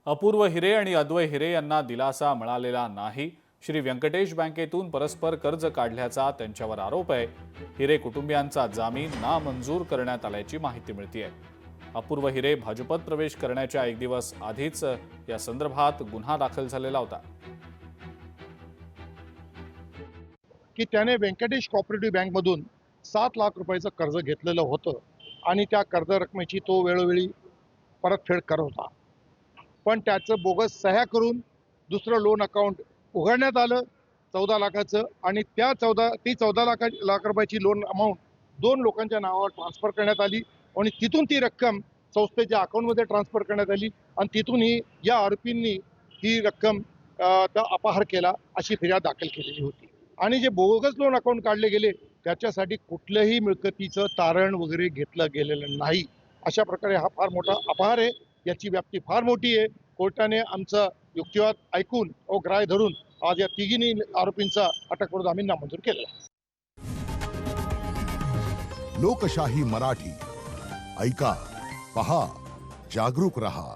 अपूर्व हिरे आणि अद्वय हिरे यांना दिलासा मिळालेला नाही। श्री व्यंकटेश बँकेतून परस्पर कर्ज काढल्याचा त्यांच्यावर आरोप आहे। हिरे कुटुंबियांचा जामीन नामंजूर करण्यात आल्याची माहिती मिळतेय। अपूर्व हिरे भाजपत प्रवेश करण्याच्या एक दिवस आधीच या संदर्भात गुन्हा दाखल झालेला होता की त्याने व्यंकटेश कोऑपरेटिव्ह बँकमधून 7 लाख रुपयाचं कर्ज घेतलेलं होतं आणि त्या कर्ज रकमेची तो वेळोवेळी परतफेड करत होता। पण त्याचं बोगस सह्या करून दुसरं लोन अकाउंट उघडण्यात आलं 14 लाखाचं आणि ती 14 लाख रुपयाची लोन अमाऊंट 2 लोकांच्या नावावर ट्रान्सफर करण्यात आली आणि तिथून ती रक्कम संस्थेच्या अकाउंटमध्ये ट्रान्सफर करण्यात आली आणि तिथूनही या आरोपींनी ही रक्कम अपहार केला अशी फिर्याद दाखल केलेली होती। आणि जे बोगस लोन अकाउंट काढले गेले त्याच्यासाठी कुठल्याही मिळकतीचं तारण वगैरे घेतलं गेलेलं नाही। अशा प्रकारे हा फार मोठा अपहार आहे। याची व्याप्ती फार मोठी आहे। कोर्टाने आमचा युक्तिवाद ऐकून व ग्राह्य धरून आज या तिघींनी आरोपींचा अटकपूर्व जामीन नामंजूर केला। लोकशाही मराठी ऐका, पहा, जागरूक रहा।